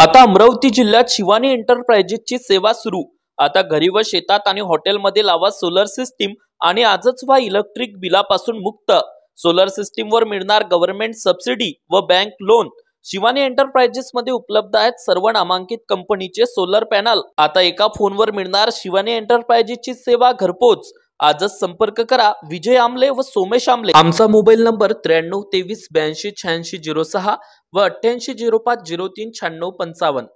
आता अमरावती जिल्ह्यात शिवानी एंटरप्राइजेसची सेवा सुरू। आता घरी व शेतात आणि हॉटेलमध्ये लावा सोलर सिस्टीम आणि आजच व्हा इलेक्ट्रिक बिलापासून मुक्त। सोलर सिस्टीमवर मिळणार गव्हर्नमेंट सबसिडी व बँक लोन। शिवानी एंटरप्राइजेस मध्ये उपलब्ध आहेत सर्व नामांकित कंपनीचे सोलर पॅनल। आता एका फोनवर मिळणार शिवानी एंटरप्राइजेसची सेवा घरपोच। आजच संपर्क करा विजय आमले व सोमेश आमले। आमचा मोबाईल नंबर 9323828606 व 8805039655।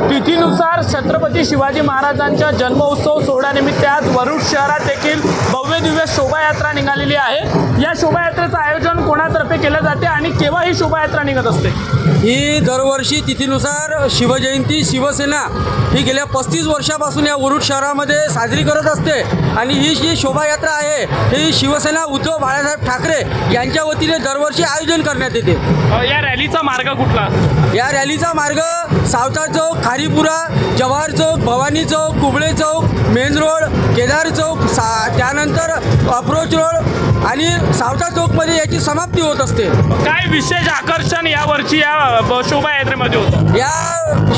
तिथीनुसार छत्रपती शिवाजी महाराजांच्या जन्मोत्सव सोहळ्यानिमित्त आज वरुड शहरात देखील भव्य दिव्य शोभायात्रा निघालेली आहे। या शोभायात्रेचं आयोजन कोणातर्फे केलं जाते आणि केव्हा ही शोभायात्रा निघत असते? ही दरवर्षी तिथीनुसार शिवजयंती शिवसेना ही गेल्या 35 वर्षापासून या वरुड शहरामध्ये साजरी करत असते आणि ही जी शोभायात्रा आहे ही शिवसेना उद्धव बाळासाहेब ठाकरे यांच्या वतीने दरवर्षी आयोजन करण्यात येते। या रॅलीचा मार्ग कुठला? या रॅलीचा मार्ग सावता चौक, खारीपुरा, जवाहर चौक, भवानी चौक, कुबळे चौक, मेन रोड, केदार चौक, त्यानंतर अप्रोच रोड आणि सावता चौकमध्ये याची समाप्ती होत असते। काय विशेष आकर्षण यावर्षी या शोभायात्रेमध्ये होतं? या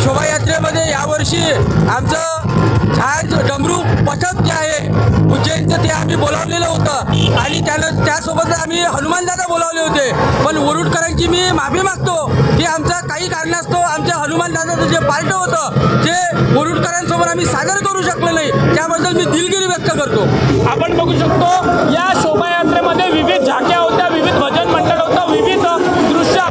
शोभायात्रेमध्ये यावर्षी आमचं झाड डमरू पथक जे आहे उज्जैनचं ते आम्ही बोलावलेलं होतं आणि त्यासोबत आम्ही हनुमानदादा बोलावले होते। पण वरुडकरांची मी माफी मागतो की आमचा काही कारणास्तव आमच्या हनुमानदादाचं जे पार्ट होतं ते वरुडकरांसोबत आम्ही सादर करू शकलो नाही, त्याबद्दल मी दिलगिरी व्यक्त करतो। आपण बघू शकतो या शोभायात्रेमध्ये विविध झाक्या होत्या, विविध भजन मंडळ होतं, विविध दृश्य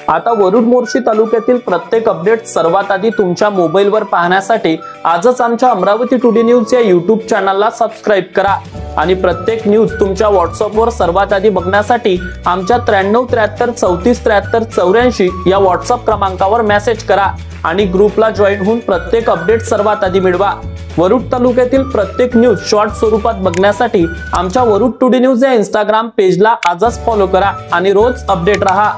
आता वरुड मोर्शी तालुक्यातील प्रत्येक अपडेट सर्वात आधी तुमच्या मोबाईलवर पाहण्यासाठी आजच आमच्या अमरावती टुडे न्यूज या YouTube चॅनलला सबस्क्राइब करा आणि प्रत्येक न्यूज तुमच्या व्हॉट्सअपवर सर्वात आधी बघण्यासाठी आमच्या 9334343384 या व्हॉट्सअप क्रमांकावर मेसेज करा आणि ग्रुपला जॉईन होऊन प्रत्येक अपडेट सर्वात आधी मिळवा। वरुड तालुक्यातील प्रत्येक न्यूज शॉर्ट स्वरूपात बघण्यासाठी आमच्या वरुड टुडे न्यूज या Instagram पेजला आजच फॉलो करा आणि रोज अपडेट रहा।